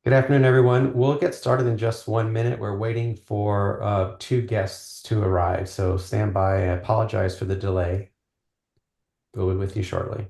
Good afternoon, everyone. We'll get started in just 1 minute. We're waiting for two guests to arrive, so stand by. I apologize for the delay. We'll be with you shortly.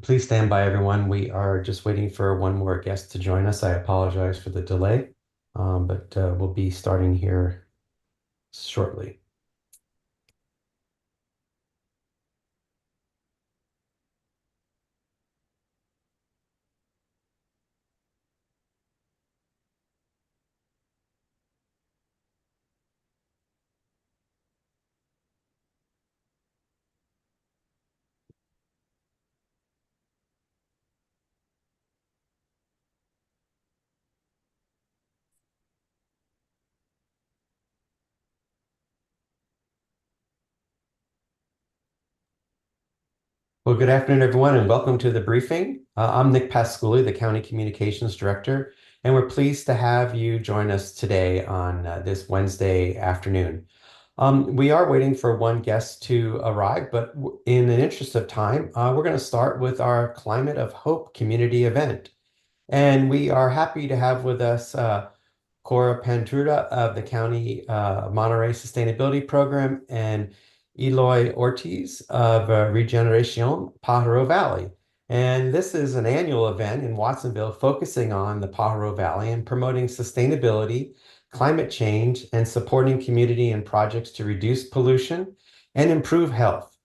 Please stand by, everyone. We are just waiting for one more guest to join us. I apologize for the delay, but we'll be starting here shortly. Well, good afternoon, everyone, and welcome to the briefing. I'm Nick Pasculi, the County Communications Director, and we're pleased to have you join us today on this Wednesday afternoon. We are waiting for one guest to arrive, but in the interest of time, we're going to start with our Climate of Hope community event. And we are happy to have with us Cora Pantruda of the County Monterey Sustainability Program and Eloy Ortiz of Regeneration Pajaro Valley. And this is an annual event in Watsonville focusing on the Pajaro Valley and promoting sustainability, climate change, and supporting community and projects to reduce pollution and improve health.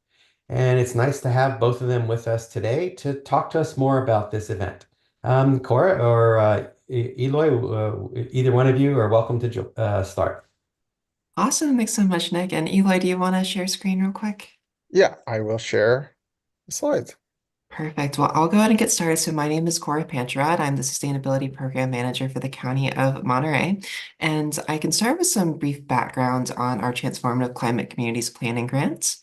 And it's nice to have both of them with us today to talk to us more about this event. Cora or Eloy, either one of you are welcome to start. Awesome. Thanks so much, Nick. And Eloy, do you want to share screen real quick? Yeah, I will share the slides. Perfect. Well, I'll go ahead and get started. So my name is Cora Pancharad. I'm the Sustainability Program Manager for the County of Monterey. And I can start with some brief background on our Transformative Climate Communities Planning grants.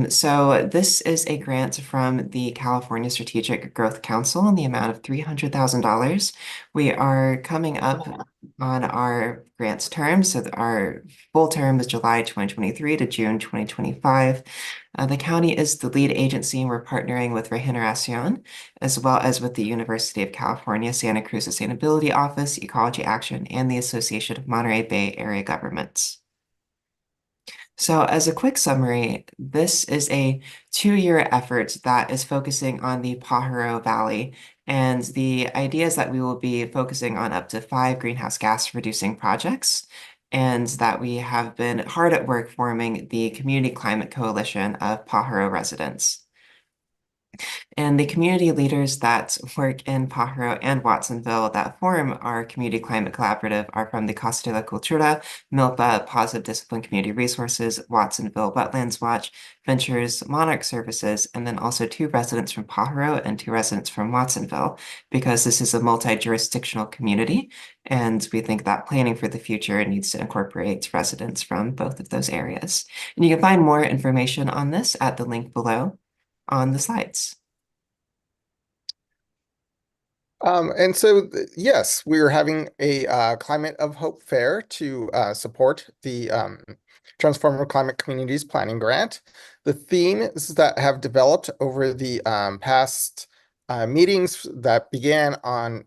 So this is a grant from the California Strategic Growth Council in the amount of $300,000. We are coming up on our grant's term. So our full term is July 2023 to June 2025. The county is the lead agency, and we're partnering with Regeneración, as well as with the University of California, Santa Cruz Sustainability Office, Ecology Action, and the Association of Monterey Bay Area Governments. So as a quick summary, this is a 2-year effort that is focusing on the Pajaro Valley. And the idea is that we will be focusing on up to 5 greenhouse gas reducing projects, and that we have been hard at work forming the Community Climate Coalition of Pajaro residents. And the community leaders that work in Pajaro and Watsonville that form our Community Climate Collaborative are from the Casa de la Cultura, MILPA, Positive Discipline Community Resources, Watsonville Wetlands Watch, Ventures Monarch Services, and then also 2 residents from Pajaro and 2 residents from Watsonville, because this is a multi-jurisdictional community, and we think that planning for the future needs to incorporate residents from both of those areas. And you can find more information on this at the link below on the slides. Yes, we're having a Climate of Hope fair to support the Transformative Climate Communities Planning Grant. The themes that have developed over the past meetings that began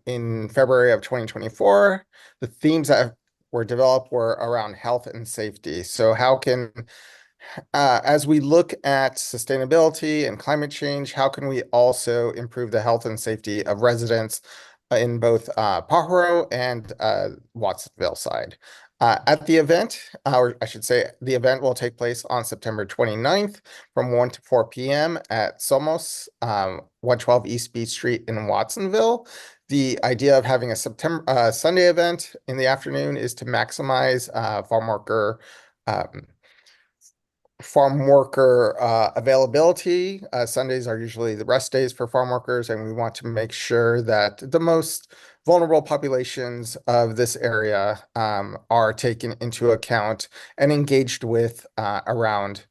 in February of 2024, the themes that were developed were around health and safety. So how can as we look at sustainability and climate change, how can we also improve the health and safety of residents in both Pajaro and Watsonville side? At the event, or I should say, the event will take place on September 29th from 1 to 4 p.m. at Somos, 112 East Beach Street in Watsonville. The idea of having a Sunday event in the afternoon is to maximize um, farm worker availability. Sundays are usually the rest days for farm workers, and we want to make sure that the most vulnerable populations of this area are taken into account and engaged with around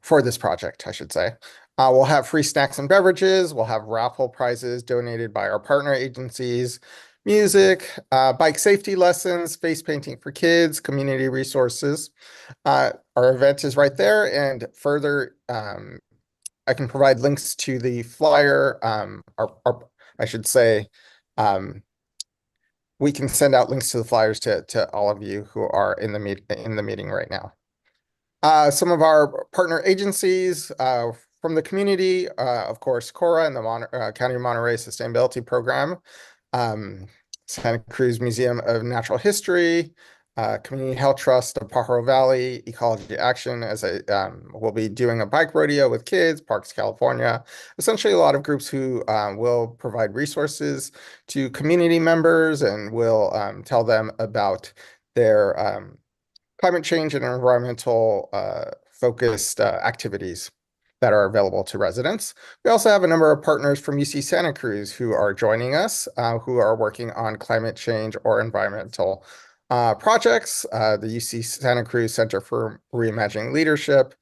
for this project, I should say. We'll have free snacks and beverages. We'll have raffle prizes donated by our partner agencies, music, bike safety lessons, face painting for kids, community resources. Our event is right there, and further, I can provide links to the flyer. I should say, um, we can send out links to the flyers to all of you who are in the meeting right now. Some of our partner agencies from the community, of course, Cora and the County of Monterey Sustainability Program, um, Santa Cruz Museum of Natural History, Community Health Trust of Pajaro Valley, Ecology Action, as I will be doing a bike rodeo with kids, Parks California. Essentially, a lot of groups who will provide resources to community members and will tell them about their climate change and environmental focused activities that are available to residents. We also have a number of partners from UC Santa Cruz who are joining us, who are working on climate change or environmental projects. The UC Santa Cruz Center for Reimagining Leadership.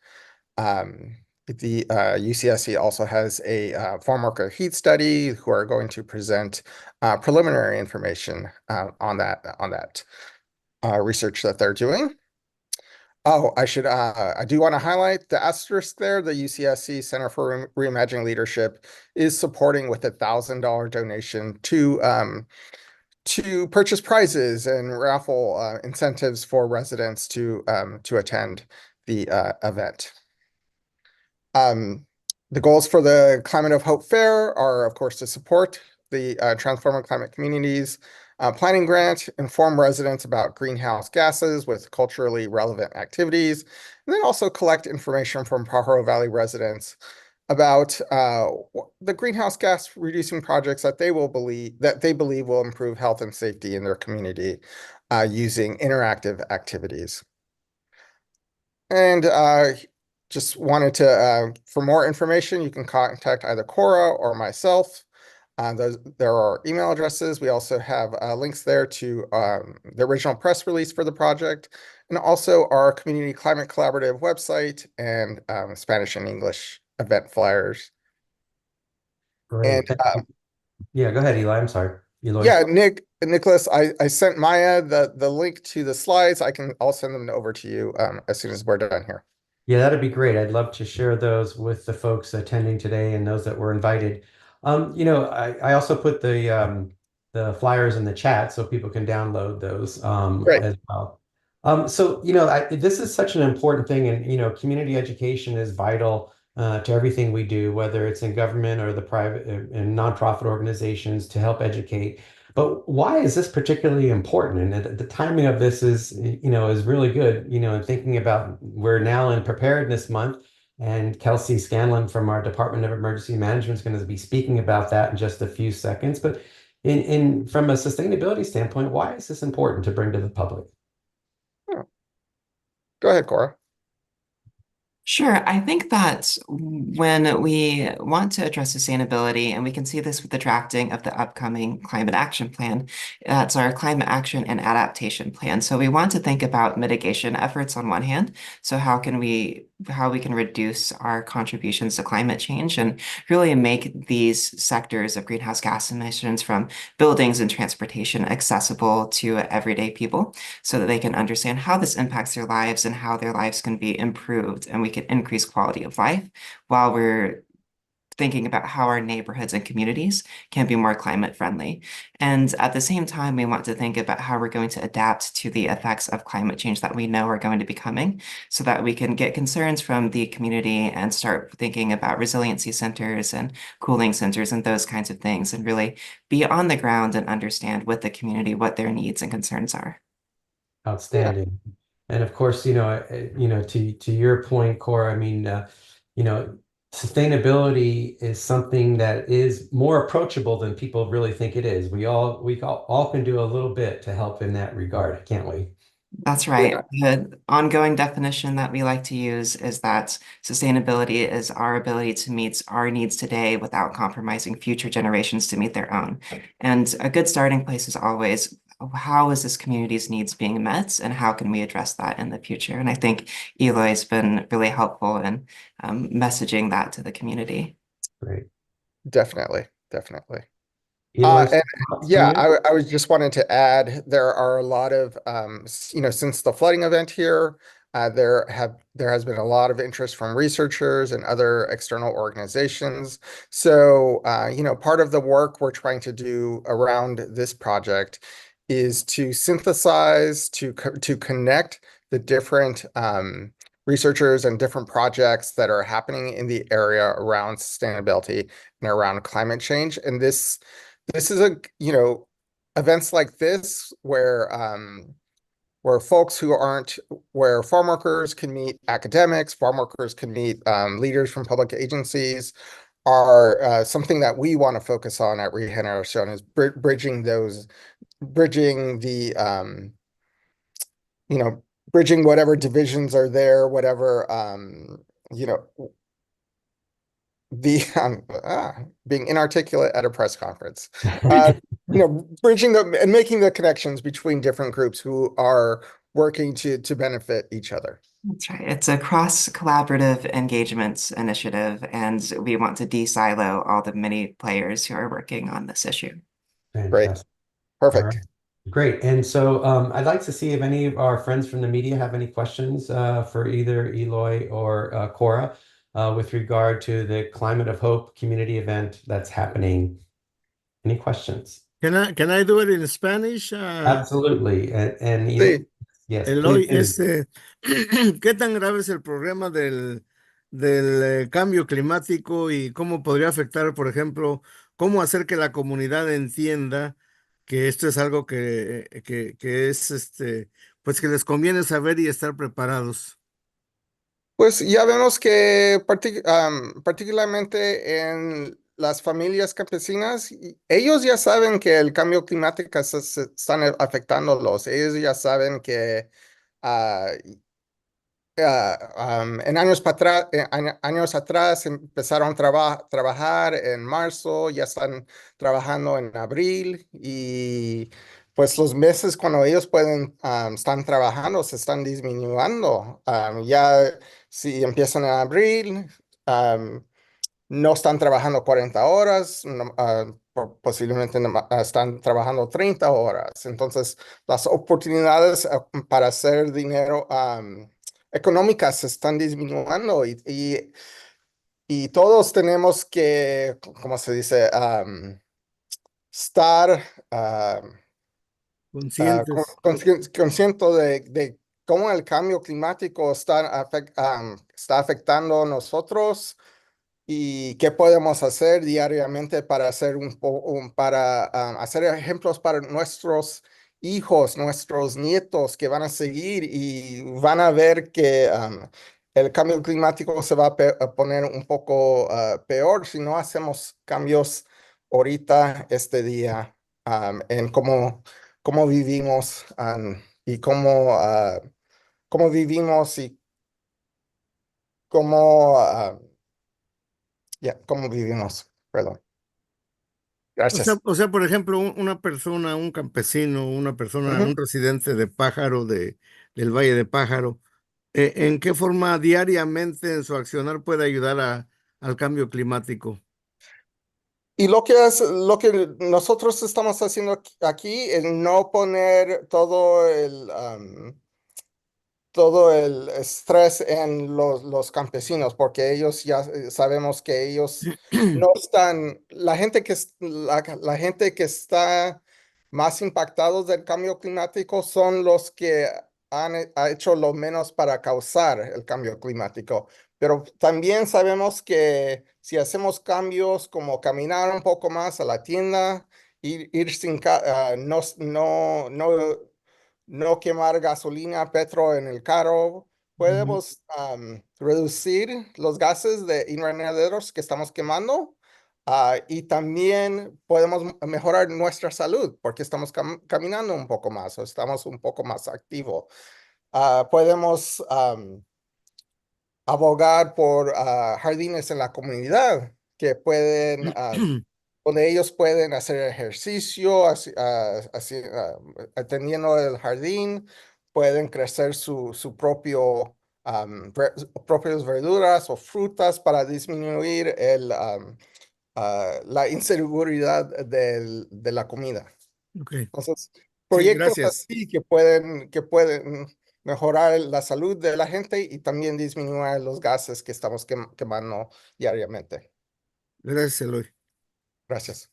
The UCSC also has a farm worker heat study who are going to present preliminary information on that research that they're doing. Oh, I do want to highlight the asterisk there. The UCSC Center for Reimagining Leadership is supporting with $1,000 donation to purchase prizes and raffle incentives for residents to attend the event. The goals for the Climate of Hope Fair are, of course, to support the Transforming Climate Communities planning grant, inform residents about greenhouse gases with culturally relevant activities, and then also collect information from Pajaro Valley residents about the greenhouse gas reducing projects that they believe will improve health and safety in their community using interactive activities. And just wanted to, for more information, you can contact either Cora or myself. There are email addresses. We also have links there to the original press release for the project, and also our Community Climate Collaborative website and Spanish and English event flyers. And Great. Thank you. Yeah, go ahead, Eli. I'm sorry. Eloy. yeah, Nicholas, I sent Maya the link to the slides. I'll send them over to you as soon as we're done here. Yeah, that'd be great. I'd love to share those with the folks attending today and those that were invited. I also put the flyers in the chat so people can download those Great. as well. This is such an important thing, and community education is vital to everything we do, whether it's in government or the private and nonprofit organizations to help educate. But why is this particularly important? And the timing of this is really good, and thinking about we're now in Preparedness Month, and Kelsey Scanlon from our Department of Emergency Management is going to be speaking about that in just a few seconds. But from a sustainability standpoint, why is this important to bring to the public? Go ahead, Cora. Sure. I think that when we want to address sustainability, and we can see this with the drafting of the upcoming climate action plan, that's our climate action and adaptation plan. So we want to think about mitigation efforts on one hand. So how we can reduce our contributions to climate change and really make these sectors of greenhouse gas emissions from buildings and transportation accessible to everyday people so that they can understand how this impacts their lives and how their lives can be improved, and we can increase quality of life while we're thinking about how our neighborhoods and communities can be more climate friendly. And at the same time, we want to think about how we're going to adapt to the effects of climate change that we know are going to be coming so that we can get concerns from the community and start thinking about resiliency centers and cooling centers and those kinds of things, and really be on the ground and understand with the community what their needs and concerns are. Yeah, Outstanding. And of course, to your point, Cora, I mean, you know, sustainability is something that is more approachable than people really think it is. We all can do a little bit to help in that regard, can't we? That's right. yeah, The ongoing definition that we like to use is that sustainability is our ability to meet our needs today without compromising future generations to meet their own. And a good starting place is always, how is this community's needs being met, and how can we address that in the future? And I think Eloy has been really helpful in messaging that to the community. Great. definitely, definitely. Eloy, And thoughts from yeah, you? I was just wanting to add, there are a lot of, since the flooding event here, there has been a lot of interest from researchers and other external organizations. So, part of the work we're trying to do around this project is to synthesize, to connect the different researchers and different projects that are happening in the area around sustainability and around climate change. And this is events like this where folks who aren't, where farm workers can meet academics, farm workers can meet leaders from public agencies, are something that we want to focus on at Regeneration is bridging the, you know, bridging whatever divisions are there, whatever, you know, the being inarticulate at a press conference. Uh, Bridging and making the connections between different groups who are working to benefit each other. That's right. It's a cross-collaborative engagement initiative, and we want to de-silo all the many players who are working on this issue. Great. Fantastic. All right. Perfect. Great. And so I'd like to see if any of our friends from the media have any questions for either Eloy or Cora with regard to the Climate of Hope community event that's happening. Any questions? Can I do it in Spanish? Absolutely. And Sí. yes, please Eloy, do. ¿qué tan grave es el problema del cambio climático y cómo podría afectar, por ejemplo, cómo hacer que la comunidad entienda que esto es algo que es, pues que les conviene saber y estar preparados? Pues ya vemos que particularmente en las familias campesinas, ellos ya saben que el cambio climático se están afectándolos. Ellos ya saben que ah, en años atrás empezaron a trabajar en marzo, ya están trabajando en abril y pues los meses cuando ellos están trabajando se están disminuyendo. Ya si empiezan en abril, no están trabajando 40 horas, posiblemente están trabajando 30 horas. Entonces, las oportunidades para hacer dinero económicas se están disminuyendo y todos tenemos que, ¿cómo se dice? Estar Conscientes. consciente de cómo el cambio climático está afectando a nosotros y qué podemos hacer diariamente para para hacer ejemplos para nuestros hijos, nuestros nietos que van a seguir y van a ver que el cambio climático se va a poner un poco peor si no hacemos cambios ahorita, este día, en cómo vivimos y cómo vivimos y cómo ya, ¿cómo vivimos? Perdón. Gracias. Por ejemplo, una persona, un campesino, una persona, Ujú. un residente de Pájaro, del Valle de Pájaro, ¿en qué forma diariamente en su accionar puede ayudar al cambio climático? Y lo que nosotros estamos haciendo aquí es no poner todo el estrés en los campesinos, porque ellos ya sabemos que ellos no están, la gente que está más impactados del cambio climático son los que ha hecho lo menos para causar el cambio climático. Pero también sabemos que si hacemos cambios como caminar un poco más a la tienda, ir sin, no no quemar gasolina, petro en el carro. Ujú. Podemos reducir los gases de invernaderos que estamos quemando. Y también podemos mejorar nuestra salud porque estamos caminando un poco más o estamos un poco más activos. Podemos abogar por jardines en la comunidad que pueden, donde ellos pueden hacer ejercicio, atendiendo el jardín, pueden crecer su propio, propias verduras o frutas para disminuir la inseguridad de la comida. Ok, Entonces, sí, proyectos gracias. así que pueden mejorar la salud de la gente y también disminuir los gases que estamos quemando diariamente. Gracias, Eloy. Gracias.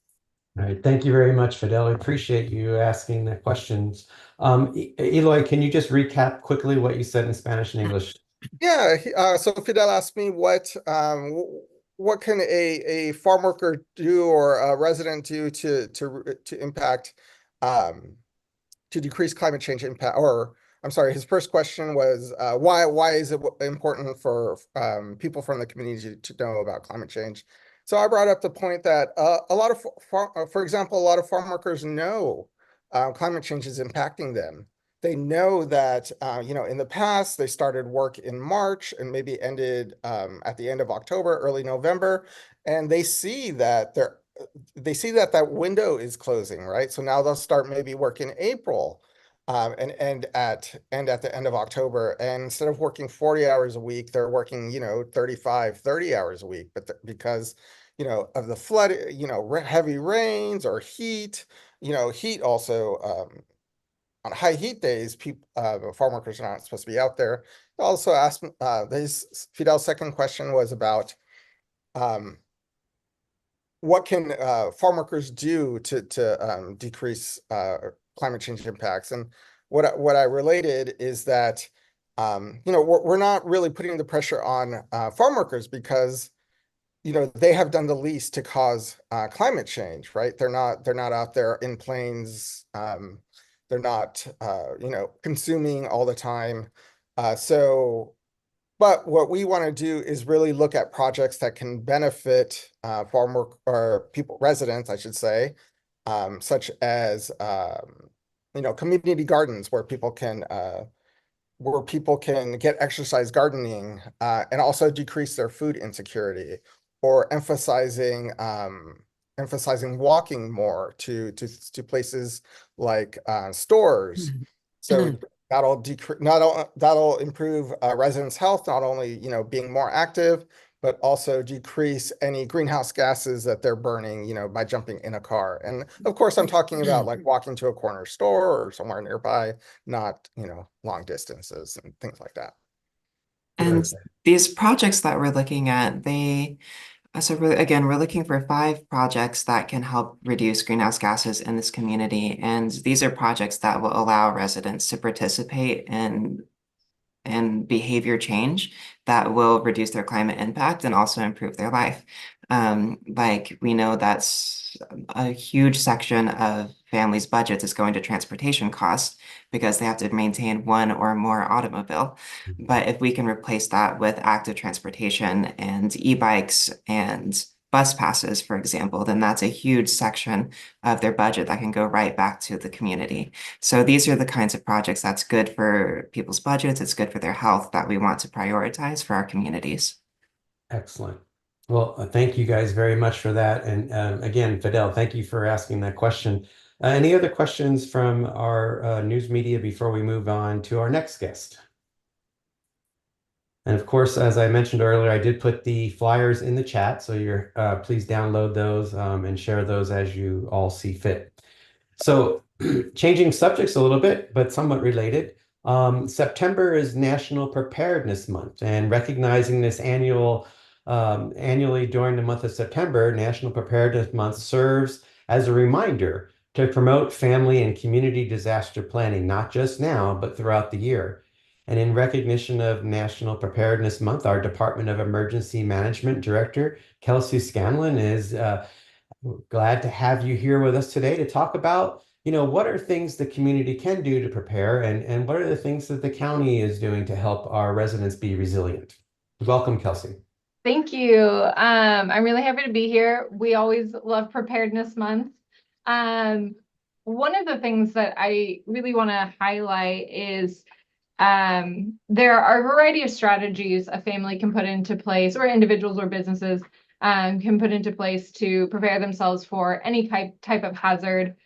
All right, thank you very much, Fidel. I appreciate you asking the questions. Eloy, can you just recap quickly what you said in Spanish and English? Yeah, so Fidel asked me what can a farm worker do or a resident do to impact to decrease climate change impact, or I'm sorry, his first question was why is it important for people from the community to know about climate change? So I brought up the point that a lot of, for example, a lot of farm workers know climate change is impacting them. They know that in the past they started work in March and maybe ended at the end of October, early November, and they see that that window is closing, right? So now they'll start maybe work in April and end at the end of October. And instead of working 40 hours a week, they're working, 35, 30 hours a week. But because, of the flood, heavy rains or heat, heat also on high heat days, people, farm workers are not supposed to be out there. Also asked, Fidel's second question was about um, what can farm workers do to decrease climate change impacts? And what I related is that we're not really putting the pressure on farm workers because they have done the least to cause climate change, right? They're not out there in planes. They're not consuming all the time. So but what we want to do is really look at projects that can benefit farm work or people, residents, I should say, such as community gardens where people can get exercise gardening and also decrease their food insecurity, or emphasizing walking more to places like stores. So that'll improve residents' health, not only being more active, but also decrease any greenhouse gases that they're burning, by jumping in a car. And of course, I'm talking about like walking to a corner store or somewhere nearby, not, long distances and things like that. And these projects that we're looking at, so really, again, we're looking for 5 projects that can help reduce greenhouse gases in this community. And these are projects that will allow residents to participate in behavior change that will reduce their climate impact and also improve their life. Like we know that's a huge section of families' budgets is going to transportation costs because they have to maintain one or more automobile. But if we can replace that with active transportation and e-bikes and bus passes, for example, then that's a huge section of their budget that can go right back to the community. So these are the kinds of projects that's good for people's budgets, it's good for their health that we want to prioritize for our communities. Excellent. Well, thank you guys very much for that. And again, Fidel, thank you for asking that question. Any other questions from our news media before we move on to our next guest? And of course, as I mentioned earlier, I did put the flyers in the chat, so you're please download those and share those as you all see fit. So changing subjects a little bit, but somewhat related. September is National Preparedness Month, and recognizing this annually during the month of September, National Preparedness Month serves as a reminder to promote family and community disaster planning, not just now, but throughout the year. And in recognition of National Preparedness Month, our Department of Emergency Management Director, Kelsey Scanlon, is glad to have you here with us today to talk about what are things the community can do to prepare, and what are the things that the county is doing to help our residents be resilient? Welcome, Kelsey. Thank you. I'm really happy to be here. We always love Preparedness Month. One of the things that I really want to highlight is there are a variety of strategies a family can put into place, or individuals or businesses can put into place to prepare themselves for any type of hazard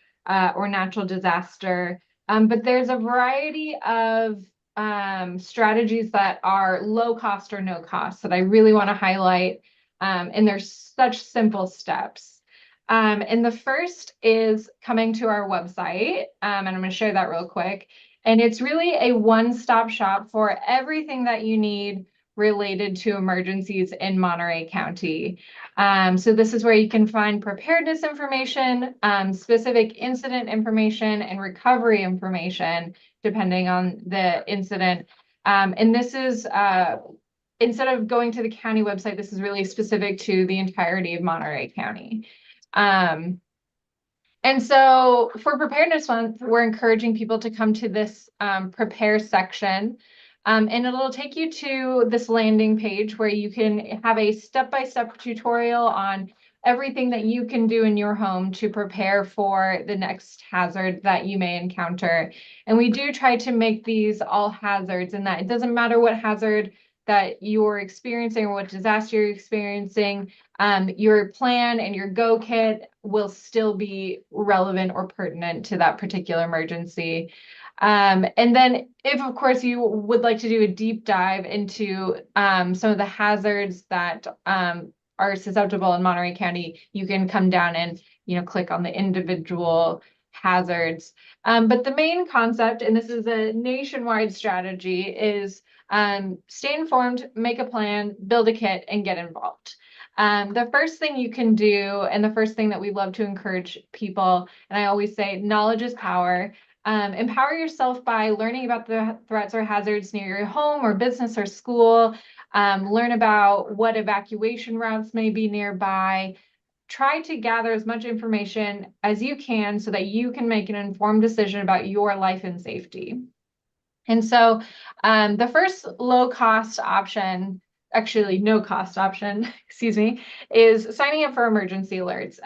or natural disaster. But there's a variety of strategies that are low cost or no cost that I really want to highlight. And there's such simple steps. And the first is coming to our website, and I'm going to share that real quick. And it's really a one-stop shop for everything that you need related to emergencies in Monterey County. So this is where you can find preparedness information, specific incident information, and recovery information, depending on the incident. And this is, instead of going to the county website, this is really specific to the entirety of Monterey County. And so for Preparedness Month, we're encouraging people to come to this prepare section. And it'll take you to this landing page where you can have a step-by-step tutorial on everything that you can do in your home to prepare for the next hazard that you may encounter. And we do try to make these all hazards, and that it doesn't matter what hazard that you're experiencing or what disaster you're experiencing, your plan and your go kit will still be relevant or pertinent to that particular emergency. And then if, of course, you would like to do a deep dive into some of the hazards that are susceptible in Monterey County, you can come down and, click on the individual hazards. But the main concept, and this is a nationwide strategy, is stay informed, make a plan, build a kit, and get involved. The first thing you can do, and the first thing that we love to encourage people, and I always say, knowledge is power. Empower yourself by learning about the threats or hazards near your home or business or school. Learn about what evacuation routes may be nearby. Try to gather as much information as you can so that you can make an informed decision about your life and safety. And so the first low cost option, actually no cost option, excuse me, is signing up for emergency alerts.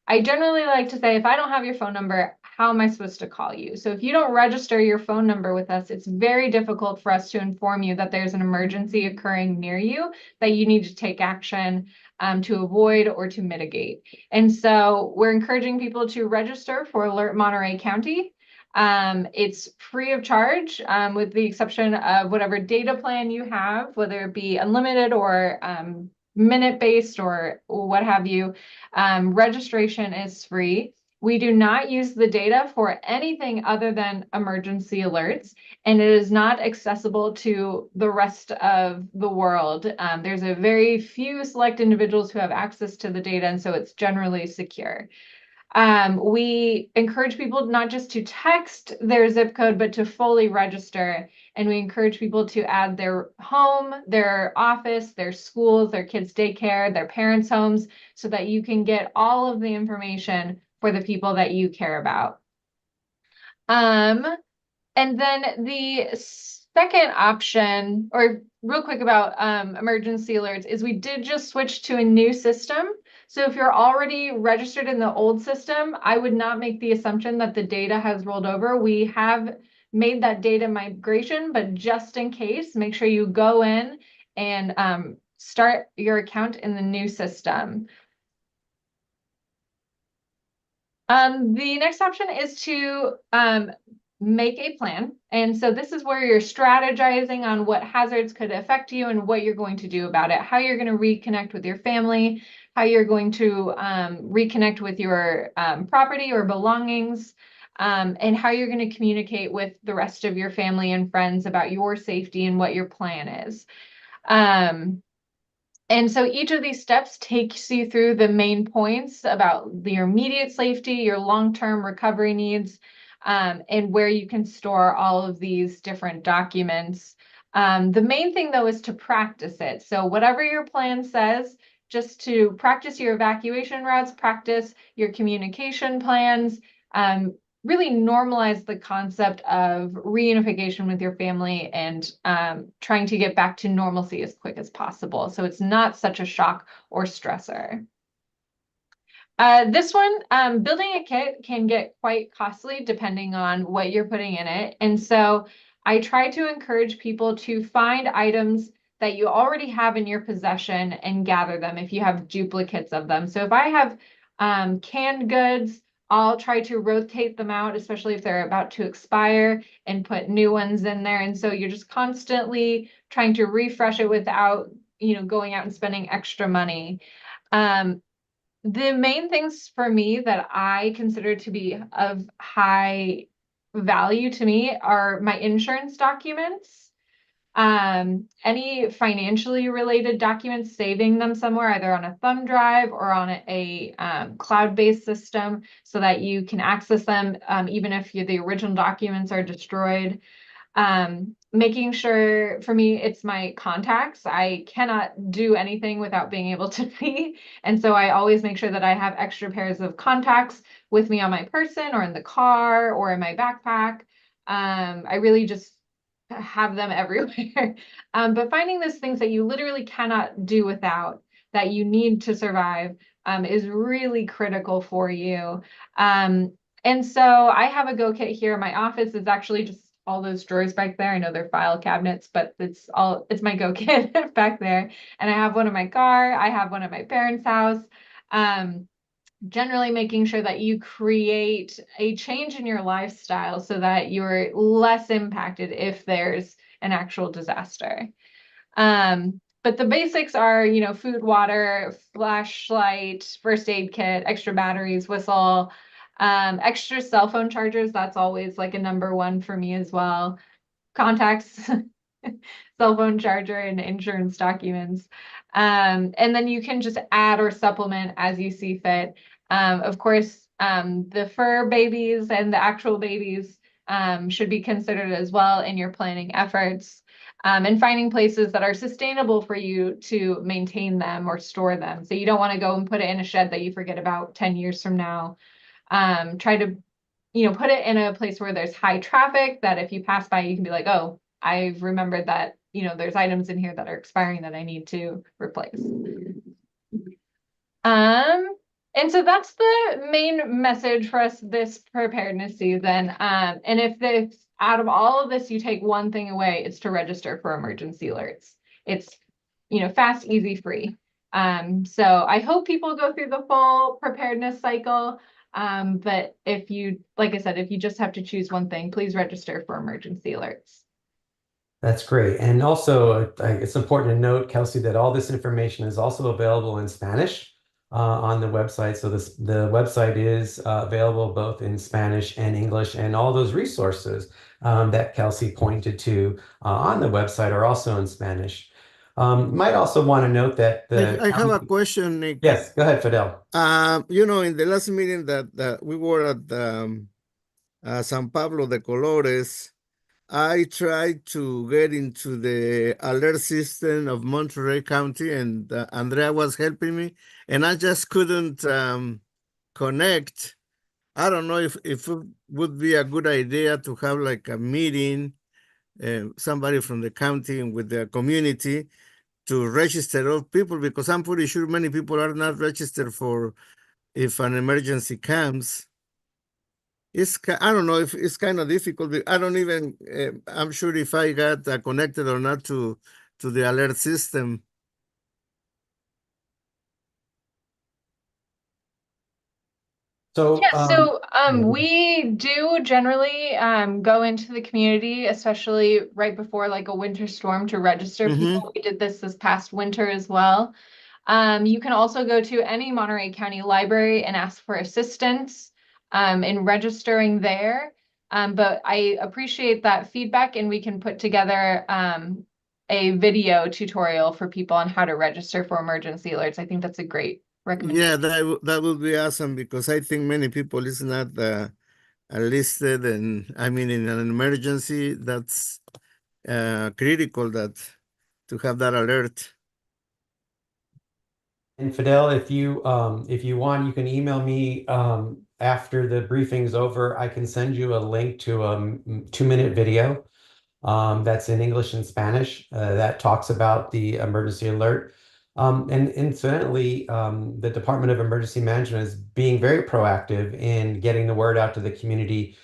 I generally like to say, if I don't have your phone number, how am I supposed to call you? So if you don't register your phone number with us, it's very difficult for us to inform you that there's an emergency occurring near you that you need to take action to avoid or to mitigate. And so we're encouraging people to register for Alert Monterey County. It's free of charge, with the exception of whatever data plan you have, whether it be unlimited or minute-based or what have you. Registration is free. We do not use the data for anything other than emergency alerts, and it is not accessible to the rest of the world. There's a very few select individuals who have access to the data, and so it's generally secure. We encourage people not just to text their zip code, but to fully register. And we encourage people to add their home, their office, their schools, their kids' daycare, their parents' homes, so that you can get all of the information for the people that you care about. And then the second option, or real quick about emergency alerts, is we did just switch to a new system. So if you're already registered in the old system, I would not make the assumption that the data has rolled over. We have made that data migration, but just in case, make sure you go in and start your account in the new system. The next option is to make a plan. And so this is where you're strategizing on what hazards could affect you and what you're going to do about it, how you're going to reconnect with your family, how you're going to reconnect with your property or belongings, and how you're going to communicate with the rest of your family and friends about your safety and what your plan is. And so each of these steps takes you through the main points about your immediate safety, your long-term recovery needs, and where you can store all of these different documents. The main thing, though, is to practice it. So whatever your plan says, just to practice your evacuation routes, practice your communication plans, really normalize the concept of reunification with your family and trying to get back to normalcy as quick as possible. So it's not such a shock or stressor. This one, building a kit can get quite costly depending on what you're putting in it. And so I try to encourage people to find items that you already have in your possession and gather them if you have duplicates of them. So if I have canned goods, I'll try to rotate them out, especially if they're about to expire, and put new ones in there. And so you're just constantly trying to refresh it without, going out and spending extra money. The main things for me that I consider to be of high value to me are my insurance documents, any financially related documents, saving them somewhere, either on a thumb drive or on a cloud-based system so that you can access them, even if the original documents are destroyed. Making sure, for me, it's my contacts. I cannot do anything without being able to see. And so I always make sure that I have extra pairs of contacts with me on my person or in the car or in my backpack. I really just have them everywhere. But finding those things that you literally cannot do without, that you need to survive, is really critical for you. And so I have a Go Kit here. My office is actually just all those drawers back there. I know they're file cabinets, but it's my Go Kit back there. And I have one in my car. I have one at my parents' house. Generally making sure that you create a change in your lifestyle so that you're less impacted if there's an actual disaster. But the basics are, food, water, flashlight, first aid kit, extra batteries, whistle, extra cell phone chargers. That's always like a number one for me as well. Contacts, cell phone charger, and insurance documents. And then you can just add or supplement as you see fit. Of course, the fur babies and the actual babies should be considered as well in your planning efforts. And finding places that are sustainable for you to maintain them or store them. So you don't want to go and put it in a shed that you forget about 10 years from now. Try to, put it in a place where there's high traffic, that if you pass by, you can be like, oh, I've remembered that, there's items in here that are expiring that I need to replace. And so that's the main message for us this preparedness season. And if out of all of this, you take one thing away, it's to register for emergency alerts. It's, fast, easy, free. So I hope people go through the full preparedness cycle. But like I said, if you just have to choose one thing, please register for emergency alerts. That's great. And also, it's important to note, Kelsey, that all this information is also available in Spanish on the website. So the website is available both in Spanish and English, and all those resources that Kelsey pointed to on the website are also in Spanish. Might also want to note that I have a question, Nick. Yes, go ahead, Fidel. In the last meeting that we were at San Pablo de Colores, I tried to get into the alert system of Monterey County, and Andrea was helping me, and I just couldn't connect. I don't know if it would be a good idea to have like a meeting, somebody from the county and with the community to register all people, because I'm pretty sure many people are not registered for if an emergency comes. I don't know if it's kind of difficult. I don't even, I'm sure if I got connected or not to the alert system. So, we do generally go into the community, especially right before like a winter storm, to register people. We did this past winter as well. You can also go to any Monterey County library and ask for assistance in registering there. But I appreciate that feedback, and we can put together a video tutorial for people on how to register for emergency alerts. I think that's a great recommendation. Yeah, that would be awesome, because I think many people is not listed, and I mean, in an emergency, that's critical to have that alert. And Fidel, if you want, you can email me after the briefing's over. I can send you a link to a 2-minute video that's in English and Spanish that talks about the emergency alert. And incidentally, the Department of Emergency Management is being very proactive in getting the word out to the community.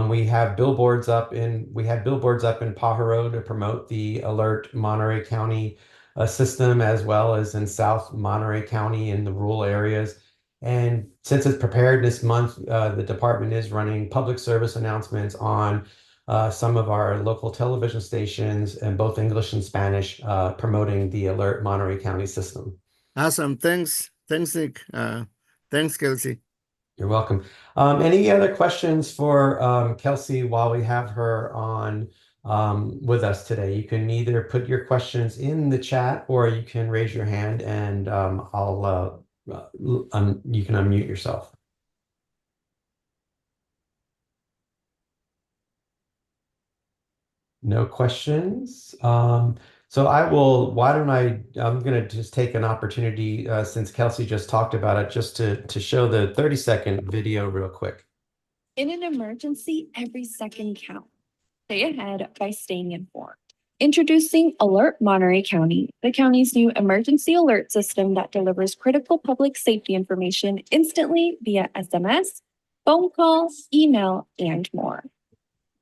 We had billboards up in Pajaro to promote the Alert Monterey County system, as well as in South Monterey County in the rural areas. And since it's Preparedness Month, the department is running public service announcements on some of our local television stations in both English and Spanish, promoting the Alert Monterey County system. Awesome. Thanks, Nick. Thanks, Kelsey. You're welcome. Any other questions for Kelsey while we have her on with us today? You can either put your questions in the chat or you can raise your hand and you can unmute yourself. No questions. I'm going to just take an opportunity since Kelsey just talked about it, just to show the 30-second video real quick. In an emergency, every second counts. Stay ahead by staying informed. Introducing Alert Monterey County, the county's new emergency alert system that delivers critical public safety information instantly via SMS, phone call, email, and more.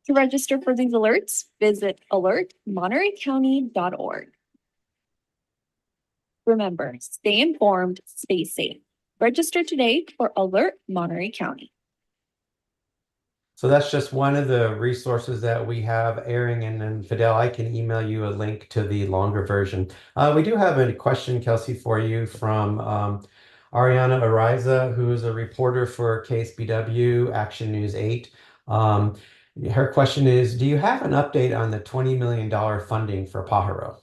To register for these alerts, visit alertmontereycounty.org. Remember, stay informed, stay safe. Register today for Alert Monterey County. So that's just one of the resources that we have airing, and then Fidel, I can email you a link to the longer version. We do have a question, Kelsey, for you from Ariana Ariza, who is a reporter for KSBW Action News 8. Her question is, do you have an update on the $20 million funding for Pajaro?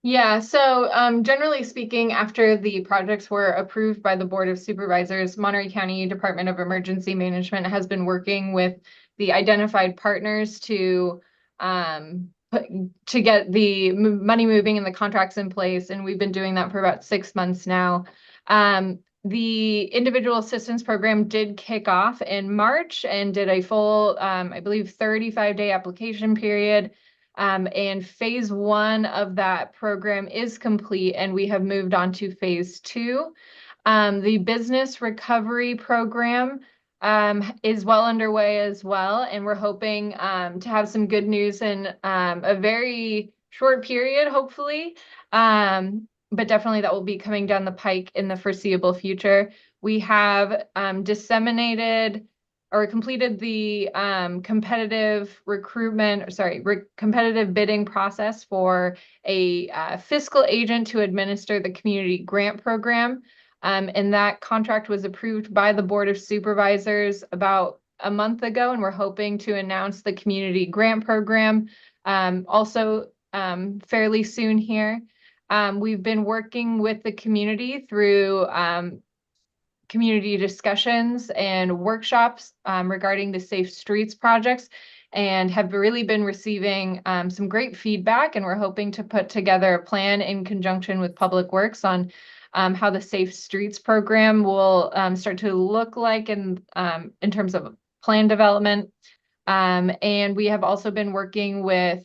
Yeah, so generally speaking, after the projects were approved by the Board of Supervisors, Monterey County Department of Emergency Management has been working with the identified partners to get the money moving and the contracts in place, and we've been doing that for about 6 months now. The individual assistance program did kick off in March and did a full, I believe, 35-day application period. And phase 1 of that program is complete, and we have moved on to phase 2. The business recovery program is well underway as well, and we're hoping to have some good news in a very short period, hopefully. But definitely that will be coming down the pike in the foreseeable future. We have completed the competitive bidding process for a fiscal agent to administer the community grant program. And that contract was approved by the Board of Supervisors about a month ago, and we're hoping to announce the community grant program also fairly soon here. We've been working with the community through community discussions and workshops regarding the Safe Streets projects, and have really been receiving some great feedback, and we're hoping to put together a plan in conjunction with Public Works on how the Safe Streets program will start to look like in terms of plan development. And we have also been working with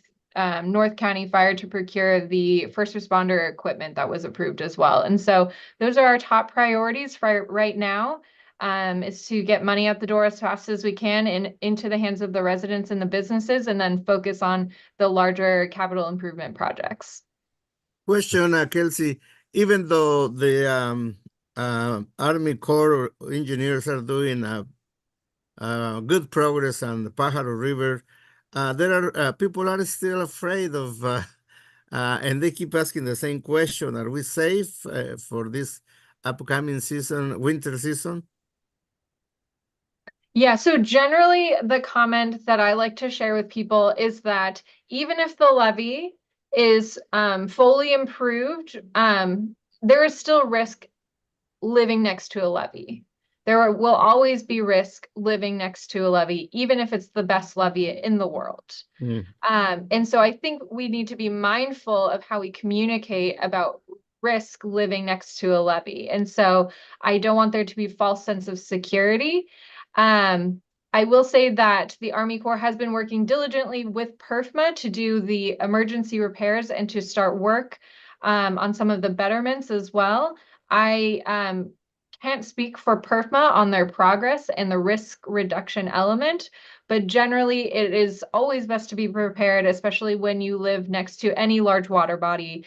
North County Fire to procure the first responder equipment that was approved as well. And so those are our top priorities for right now, is to get money out the door as fast as we can and into the hands of the residents and the businesses, and then focus on the larger capital improvement projects. Question, Kelsey. Even though the Army Corps engineers are doing good progress on the Pajaro River, there are people are still afraid of, and they keep asking the same question: are we safe for this upcoming season, winter season? Yeah, so generally the comment that I like to share with people is that even if the levee is fully improved, there is still risk living next to a levee. Will always be risk living next to a levee, even if it's the best levee in the world. And so I think we need to be mindful of how we communicate about risk living next to a levee. And so I don't want there to be false sense of security. I will say that the Army Corps has been working diligently with PERFMA to do the emergency repairs and to start work on some of the betterments as well. I can't speak for PERFMA on their progress and the risk reduction element, but generally it is always best to be prepared, especially when you live next to any large water body,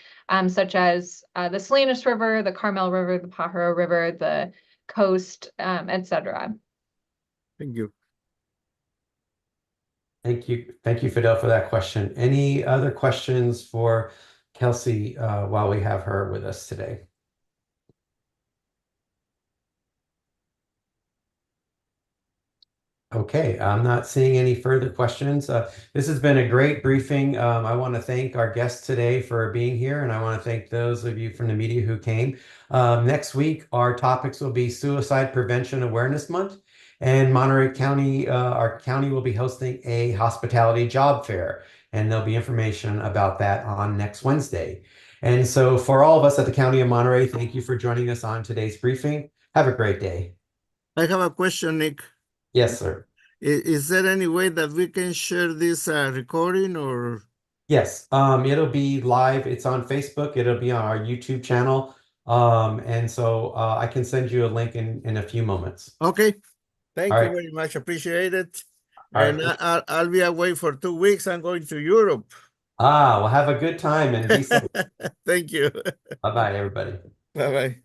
such as the Salinas River, the Carmel River, the Pajaro River, the coast, etc. Thank you. Thank you, Fidel, for that question. Any other questions for Kelsey while we have her with us today? Okay, I'm not seeing any further questions. This has been a great briefing. I want to thank our guests today for being here, and I want to thank those of you from the media who came. Next week, our topics will be Suicide Prevention Awareness Month, and Monterey County, our county will be hosting a hospitality job fair, and there'll be information about that on next Wednesday. And so for all of us at the County of Monterey, thank you for joining us on today's briefing. Have a great day. I have a question, Nick. Yes, sir. Is there any way that we can share this recording or? Yes, it'll be live. It's on Facebook. It'll be on our YouTube channel. And so I can send you a link in a few moments. Okay. Thank All you right. very much. Appreciate it. All And right. I'll be away for 2 weeks. I'm going to Europe. Well, have a good time and be safe. Thank you. Bye-bye, everybody. Bye-bye.